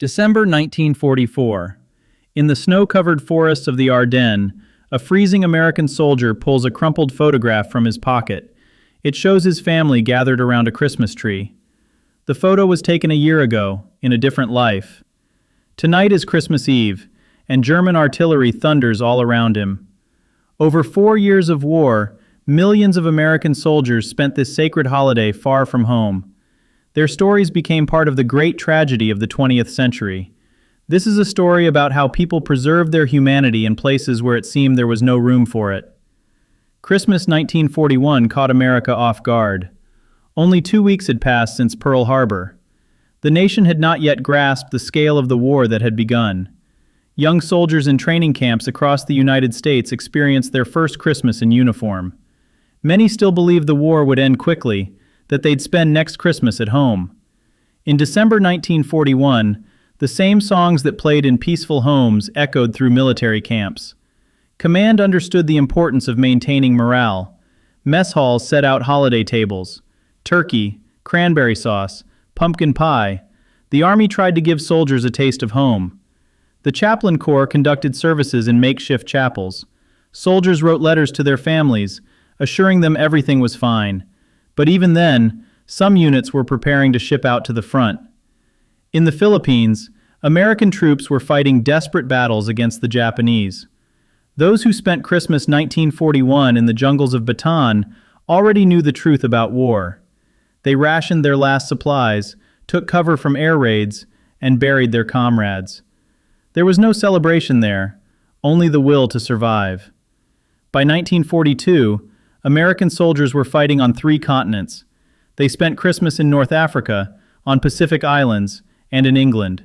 December 1944. In the snow-covered forests of the Ardennes, a freezing American soldier pulls a crumpled photograph from his pocket. It shows his family gathered around a Christmas tree. The photo was taken a year ago, in a different life. Tonight is Christmas Eve, and German artillery thunders all around him. Over 4 years of war, millions of American soldiers spent this sacred holiday far from home. Their stories became part of the great tragedy of the 20th century. This is a story about how people preserved their humanity in places where it seemed there was no room for it. Christmas 1941 caught America off guard. Only 2 weeks had passed since Pearl Harbor. The nation had not yet grasped the scale of the war that had begun. Young soldiers in training camps across the United States experienced their first Christmas in uniform. Many still believed the war would end quickly, that they'd spend next Christmas at home. In December 1941, the same songs that played in peaceful homes echoed through military camps. Command understood the importance of maintaining morale. Mess halls set out holiday tables. Turkey, cranberry sauce, pumpkin pie. The Army tried to give soldiers a taste of home. The Chaplain Corps conducted services in makeshift chapels. Soldiers wrote letters to their families, assuring them everything was fine. But even then, some units were preparing to ship out to the front. In the Philippines, American troops were fighting desperate battles against the Japanese. Those who spent Christmas 1941 in the jungles of Bastogne already knew the truth about war. They rationed their last supplies, took cover from air raids, and buried their comrades. There was no celebration there, only the will to survive. By 1942, American soldiers were fighting on 3 continents. They spent Christmas in North Africa, on Pacific Islands, and in England.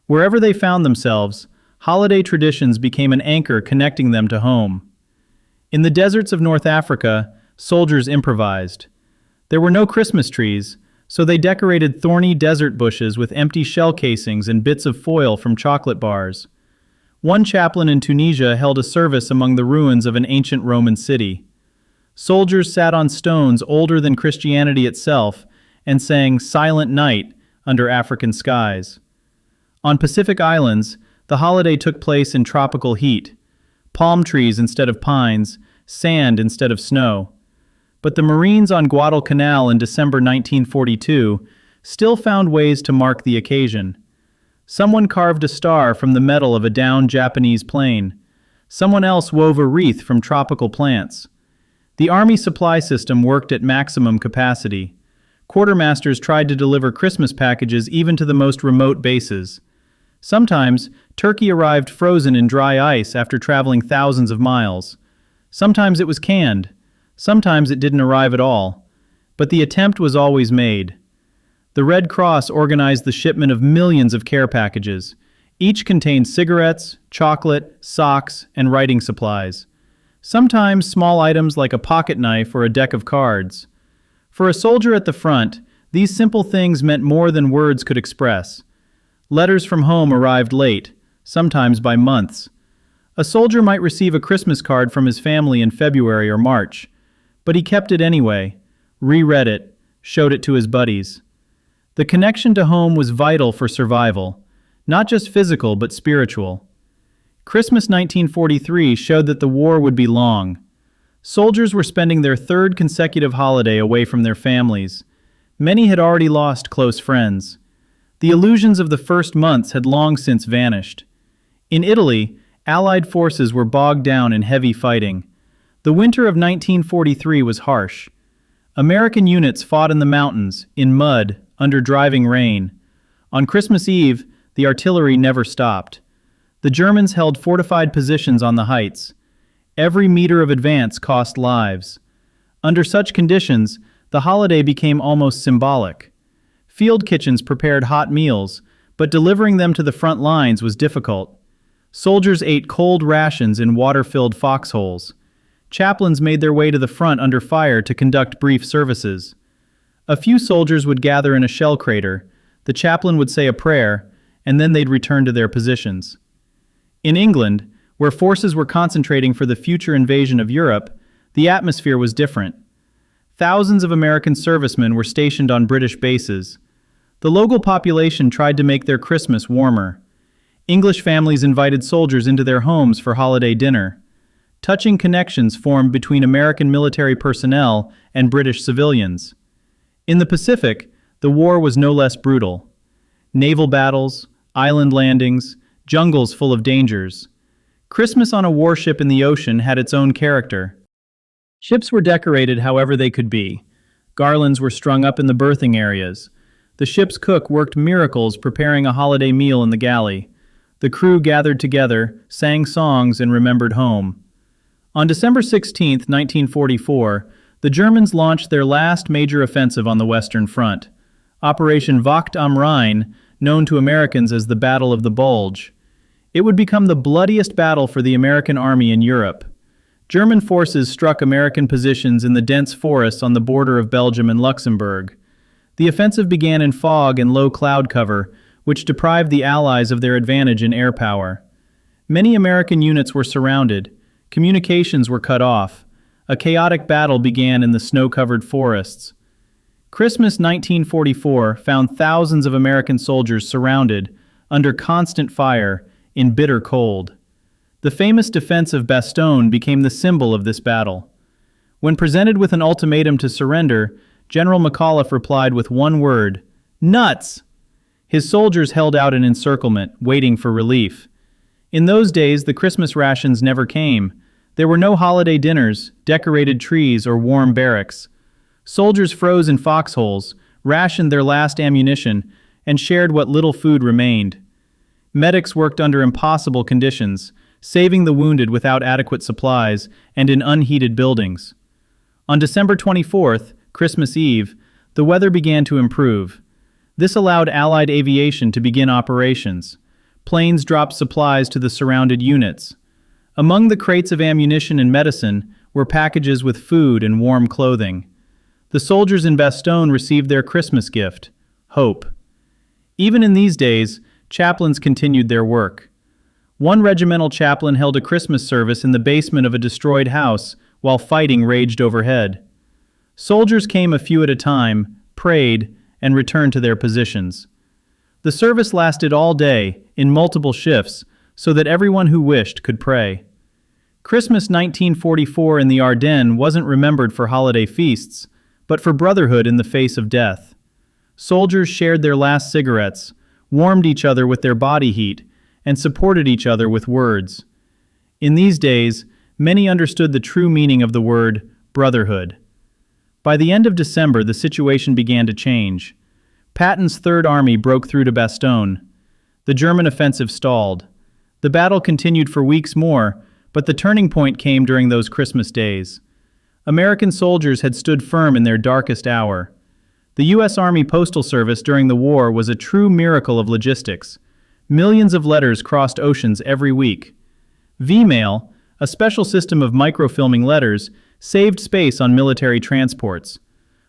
Wherever they found themselves, holiday traditions became an anchor connecting them to home. In the deserts of North Africa, soldiers improvised. There were no Christmas trees, so they decorated thorny desert bushes with empty shell casings and bits of foil from chocolate bars. One chaplain in Tunisia held a service among the ruins of an ancient Roman city. Soldiers sat on stones older than Christianity itself and sang Silent Night under African skies. On Pacific Islands, the holiday took place in tropical heat. Palm trees instead of pines, sand instead of snow. But the Marines on Guadalcanal in December 1942 still found ways to mark the occasion. Someone carved a star from the metal of a downed Japanese plane. Someone else wove a wreath from tropical plants. The Army supply system worked at maximum capacity. Quartermasters tried to deliver Christmas packages even to the most remote bases. Sometimes, turkey arrived frozen in dry ice after traveling thousands of miles. Sometimes it was canned. Sometimes it didn't arrive at all. But the attempt was always made. The Red Cross organized the shipment of millions of care packages. Each contained cigarettes, chocolate, socks, and writing supplies. Sometimes small items like a pocket knife or a deck of cards. For a soldier at the front, these simple things meant more than words could express. Letters from home arrived late, sometimes by months. A soldier might receive a Christmas card from his family in February or March, but he kept it anyway, reread it, showed it to his buddies. The connection to home was vital for survival, not just physical but spiritual. Christmas 1943 showed that the war would be long. Soldiers were spending their 3rd consecutive holiday away from their families. Many had already lost close friends. The illusions of the first months had long since vanished. In Italy, Allied forces were bogged down in heavy fighting. The winter of 1943 was harsh. American units fought in the mountains, in mud, under driving rain. On Christmas Eve, the artillery never stopped. The Germans held fortified positions on the heights. Every meter of advance cost lives. Under such conditions, the holiday became almost symbolic. Field kitchens prepared hot meals, but delivering them to the front lines was difficult. Soldiers ate cold rations in water-filled foxholes. Chaplains made their way to the front under fire to conduct brief services. A few soldiers would gather in a shell crater, the chaplain would say a prayer, and then they'd return to their positions. In England, where forces were concentrating for the future invasion of Europe, the atmosphere was different. Thousands of American servicemen were stationed on British bases. The local population tried to make their Christmas warmer. English families invited soldiers into their homes for holiday dinner. Touching connections formed between American military personnel and British civilians. In the Pacific, the war was no less brutal. Naval battles, island landings, jungles full of dangers. Christmas on a warship in the ocean had its own character. Ships were decorated however they could be. Garlands were strung up in the berthing areas. The ship's cook worked miracles preparing a holiday meal in the galley. The crew gathered together, sang songs, and remembered home. On December 16, 1944, the Germans launched their last major offensive on the Western Front, Operation Wacht am Rhein, known to Americans as the Battle of the Bulge. It would become the bloodiest battle for the American army in Europe. German forces struck American positions in the dense forests on the border of Belgium and Luxembourg. The offensive began in fog and low cloud cover, which deprived the Allies of their advantage in air power. Many American units were surrounded. Communications were cut off. A chaotic battle began in the snow-covered forests. Christmas 1944 found thousands of American soldiers surrounded, under constant fire, in bitter cold. The famous defense of Bastogne became the symbol of this battle. When presented with an ultimatum to surrender, General McAuliffe replied with one word: "Nuts!" His soldiers held out in encirclement, waiting for relief. In those days, the Christmas rations never came. There were no holiday dinners, decorated trees, or warm barracks. Soldiers froze in foxholes, rationed their last ammunition, and shared what little food remained. Medics worked under impossible conditions, saving the wounded without adequate supplies and in unheated buildings. On December 24th, Christmas Eve, the weather began to improve. This allowed Allied aviation to begin operations. Planes dropped supplies to the surrounded units. Among the crates of ammunition and medicine were packages with food and warm clothing. The soldiers in Bastogne received their Christmas gift: hope. Even in these days, chaplains continued their work. One regimental chaplain held a Christmas service in the basement of a destroyed house while fighting raged overhead. Soldiers came a few at a time, prayed, and returned to their positions. The service lasted all day, in multiple shifts, so that everyone who wished could pray. Christmas 1944 in the Ardennes wasn't remembered for holiday feasts, but for brotherhood in the face of death. Soldiers shared their last cigarettes, warmed each other with their body heat, and supported each other with words. In these days, many understood the true meaning of the word brotherhood. By the end of December, the situation began to change. Patton's Third Army broke through to Bastogne. The German offensive stalled. The battle continued for weeks more, but the turning point came during those Christmas days. American soldiers had stood firm in their darkest hour. The U.S. Army Postal Service during the war was a true miracle of logistics. Millions of letters crossed oceans every week. V-mail, a special system of microfilming letters, saved space on military transports.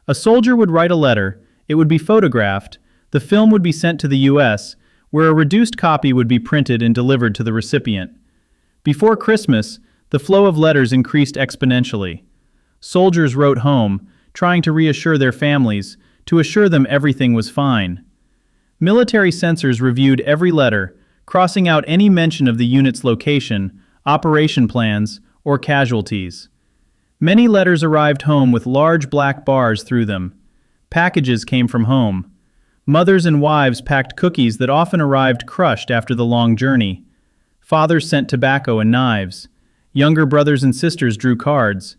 A soldier would write a letter, it would be photographed, the film would be sent to the U.S., where a reduced copy would be printed and delivered to the recipient. Before Christmas, the flow of letters increased exponentially. Soldiers wrote home, trying to reassure their families, to assure them everything was fine. Military censors reviewed every letter, crossing out any mention of the unit's location, operation plans, or casualties. Many letters arrived home with large black bars through them. Packages came from home. Mothers and wives packed cookies that often arrived crushed after the long journey. Fathers sent tobacco and knives. Younger brothers and sisters drew cards.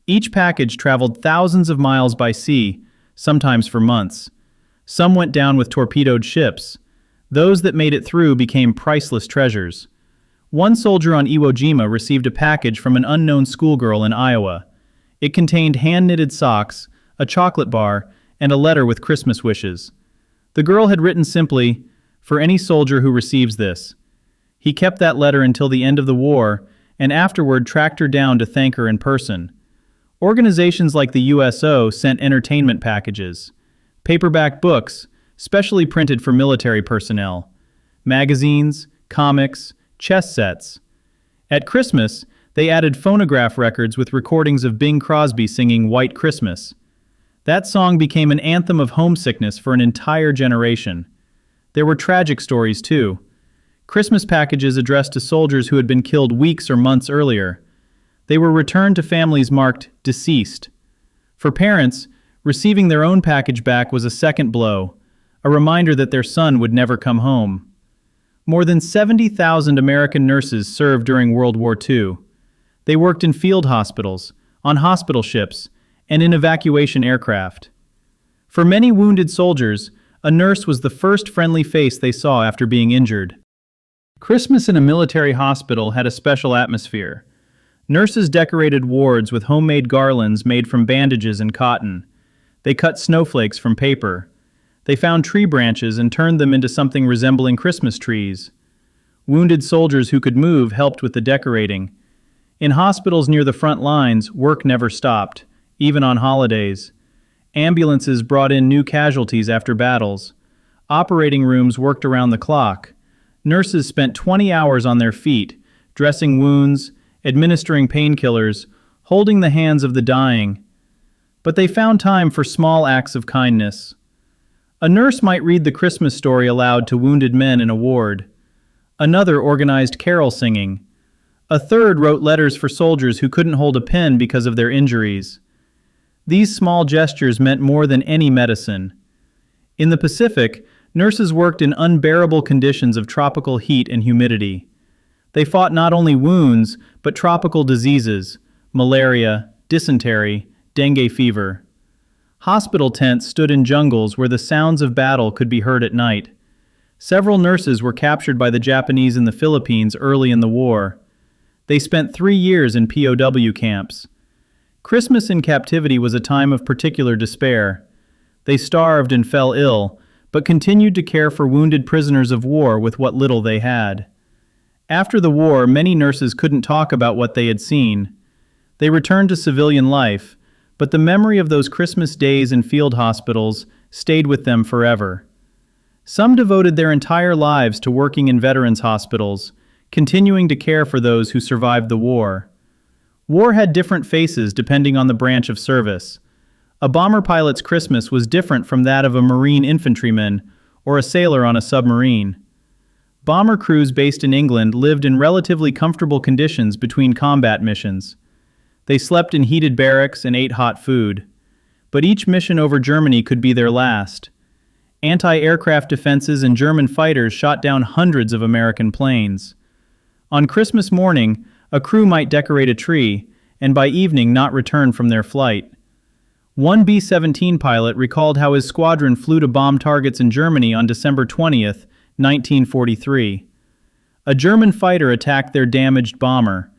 Each package traveled thousands of miles by sea, sometimes for months. Some went down with torpedoed ships. Those that made it through became priceless treasures. One soldier on Iwo Jima received a package from an unknown schoolgirl in Iowa. It contained hand-knitted socks, a chocolate bar, and a letter with Christmas wishes. The girl had written simply, "For any soldier who receives this." He kept that letter until the end of the war, and afterward tracked her down to thank her in person. Organizations like the USO sent entertainment packages, paperback books, specially printed for military personnel, magazines, comics, chess sets. At Christmas, they added phonograph records with recordings of Bing Crosby singing White Christmas. That song became an anthem of homesickness for an entire generation. There were tragic stories, too. Christmas packages addressed to soldiers who had been killed weeks or months earlier. They were returned to families marked deceased. For parents, receiving their own package back was a second blow, a reminder that their son would never come home. More than 70,000 American nurses served during World War II. They worked in field hospitals, on hospital ships, and in evacuation aircraft. For many wounded soldiers, a nurse was the first friendly face they saw after being injured. Christmas in a military hospital had a special atmosphere. Nurses decorated wards with homemade garlands made from bandages and cotton. They cut snowflakes from paper. They found tree branches and turned them into something resembling Christmas trees. Wounded soldiers who could move helped with the decorating. In hospitals near the front lines, work never stopped, even on holidays. Ambulances brought in new casualties after battles. Operating rooms worked around the clock. Nurses spent 20 hours on their feet, dressing wounds, administering painkillers, holding the hands of the dying. But they found time for small acts of kindness. A nurse might read the Christmas story aloud to wounded men in a ward. Another organized carol singing. A third wrote letters for soldiers who couldn't hold a pen because of their injuries. These small gestures meant more than any medicine. In the Pacific, nurses worked in unbearable conditions of tropical heat and humidity. They fought not only wounds, but tropical diseases, malaria, dysentery, dengue fever. Hospital tents stood in jungles where the sounds of battle could be heard at night. Several nurses were captured by the Japanese in the Philippines early in the war. They spent 3 years in POW camps. Christmas in captivity was a time of particular despair. They starved and fell ill, but continued to care for wounded prisoners of war with what little they had. After the war, many nurses couldn't talk about what they had seen. They returned to civilian life, but the memory of those Christmas days in field hospitals stayed with them forever. Some devoted their entire lives to working in veterans' hospitals, continuing to care for those who survived the war. War had different faces depending on the branch of service. A bomber pilot's Christmas was different from that of a Marine infantryman or a sailor on a submarine. Bomber crews based in England lived in relatively comfortable conditions between combat missions. They slept in heated barracks and ate hot food. But each mission over Germany could be their last. Anti-aircraft defenses and German fighters shot down hundreds of American planes. On Christmas morning, a crew might decorate a tree, and by evening not return from their flight. One B-17 pilot recalled how his squadron flew to bomb targets in Germany on December 20th, 1943. A German fighter attacked their damaged bomber,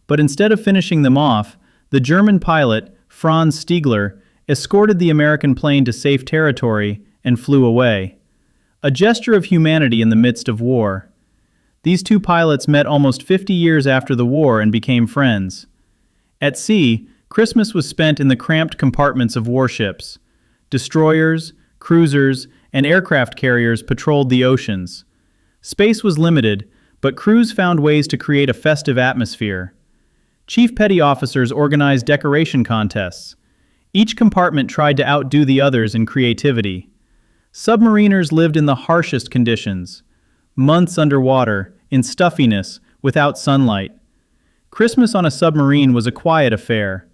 but instead of finishing them off, the German pilot, Franz Stiegler, escorted the American plane to safe territory and flew away. A gesture of humanity in the midst of war. These two pilots met almost 50 years after the war and became friends. At sea, Christmas was spent in the cramped compartments of warships. Destroyers, cruisers, and aircraft carriers patrolled the oceans. Space was limited, but crews found ways to create a festive atmosphere. Chief petty officers organized decoration contests. Each compartment tried to outdo the others in creativity. Submariners lived in the harshest conditions. Months underwater, in stuffiness, without sunlight. Christmas on a submarine was a quiet affair.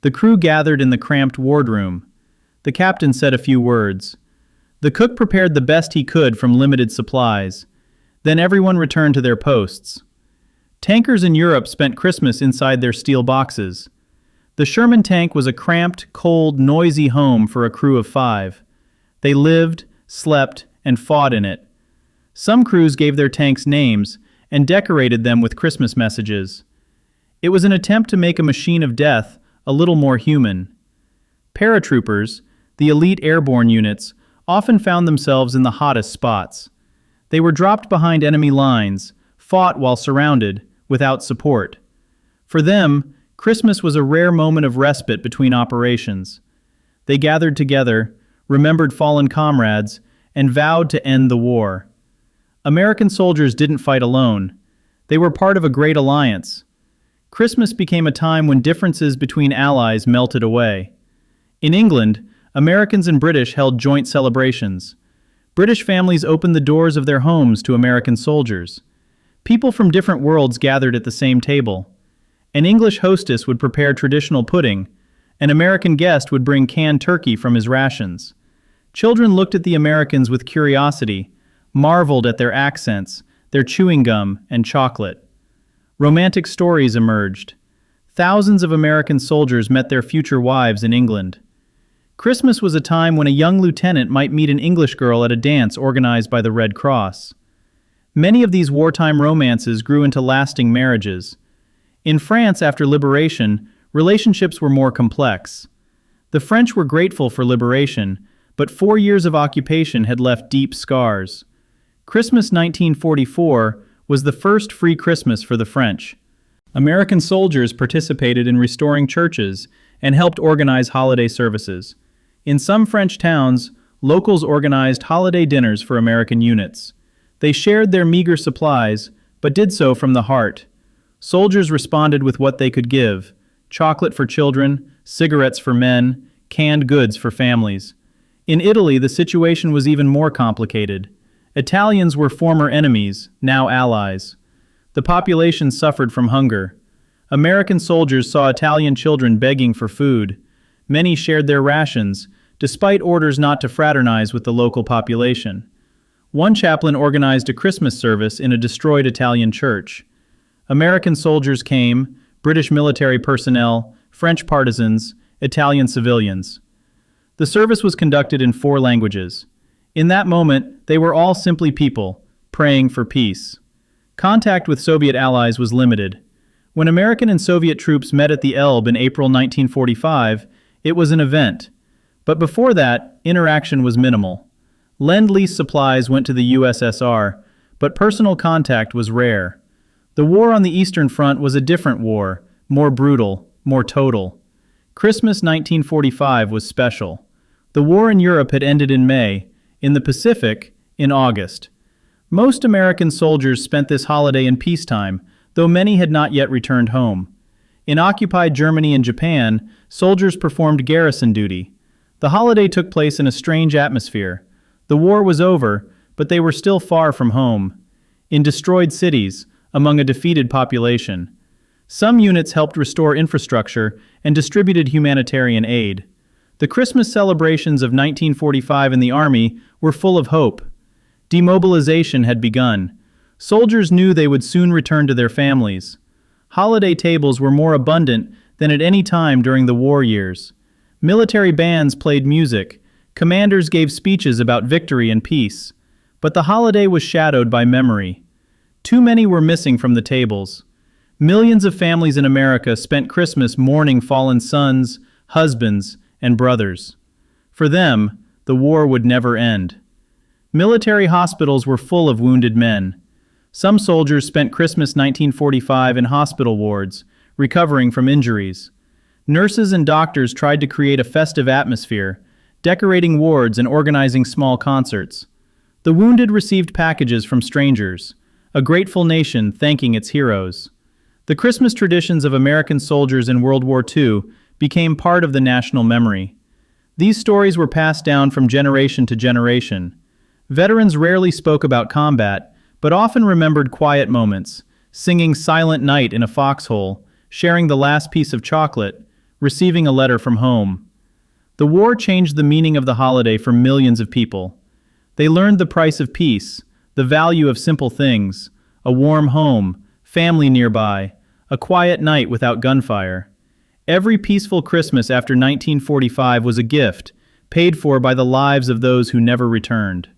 The crew gathered in the cramped wardroom. The captain said a few words. The cook prepared the best he could from limited supplies. Then everyone returned to their posts. Tankers in Europe spent Christmas inside their steel boxes. The Sherman tank was a cramped, cold, noisy home for a crew of 5. They lived, slept, and fought in it. Some crews gave their tanks names and decorated them with Christmas messages. It was an attempt to make a machine of death a little more human. Paratroopers, the elite airborne units, often found themselves in the hottest spots. They were dropped behind enemy lines, fought while surrounded, without support. For them, Christmas was a rare moment of respite between operations. They gathered together, remembered fallen comrades, and vowed to end the war. American soldiers didn't fight alone. They were part of a great alliance. Christmas became a time when differences between allies melted away. In England, Americans and British held joint celebrations. British families opened the doors of their homes to American soldiers. People from different worlds gathered at the same table. An English hostess would prepare traditional pudding. An American guest would bring canned turkey from his rations. Children looked at the Americans with curiosity, marveled at their accents, their chewing gum, and chocolate. Romantic stories emerged. Thousands of American soldiers met their future wives in England. Christmas was a time when a young lieutenant might meet an English girl at a dance organized by the Red Cross. Many of these wartime romances grew into lasting marriages. In France after liberation, relationships were more complex. The French were grateful for liberation, but 4 years of occupation had left deep scars. Christmas 1944 was the first free Christmas for the French. American soldiers participated in restoring churches and helped organize holiday services. In some French towns, locals organized holiday dinners for American units. They shared their meager supplies, but did so from the heart. Soldiers responded with what they could give: chocolate for children, cigarettes for men, canned goods for families. In Italy, the situation was even more complicated. Italians were former enemies, now allies. The population suffered from hunger. American soldiers saw Italian children begging for food. Many shared their rations, despite orders not to fraternize with the local population. One chaplain organized a Christmas service in a destroyed Italian church. American soldiers came, British military personnel, French partisans, Italian civilians. The service was conducted in 4 languages. In that moment, they were all simply people, praying for peace. Contact with Soviet allies was limited. When American and Soviet troops met at the Elbe in April 1945, it was an event. But before that, interaction was minimal. Lend-Lease supplies went to the USSR, but personal contact was rare. The war on the Eastern Front was a different war, more brutal, more total. Christmas 1945 was special. The war in Europe had ended in May, in the Pacific, in August. Most American soldiers spent this holiday in peacetime, though many had not yet returned home. In occupied Germany and Japan, soldiers performed garrison duty. The holiday took place in a strange atmosphere. The war was over, but they were still far from home. In destroyed cities, among a defeated population. Some units helped restore infrastructure and distributed humanitarian aid. The Christmas celebrations of 1945 in the Army were full of hope. Demobilization had begun. Soldiers knew they would soon return to their families. Holiday tables were more abundant than at any time during the war years. Military bands played music. Commanders gave speeches about victory and peace. But the holiday was shadowed by memory. Too many were missing from the tables. Millions of families in America spent Christmas mourning fallen sons, husbands, and brothers. For them, the war would never end. Military hospitals were full of wounded men. Some soldiers spent Christmas 1945 in hospital wards, recovering from injuries. Nurses and doctors tried to create a festive atmosphere, decorating wards and organizing small concerts. The wounded received packages from strangers, a grateful nation thanking its heroes. The Christmas traditions of American soldiers in World War II became part of the national memory. These stories were passed down from generation to generation. Veterans rarely spoke about combat, but often remembered quiet moments, singing Silent Night in a foxhole, sharing the last piece of chocolate, receiving a letter from home. The war changed the meaning of the holiday for millions of people. They learned the price of peace, the value of simple things, a warm home, family nearby, a quiet night without gunfire. Every peaceful Christmas after 1945 was a gift, paid for by the lives of those who never returned.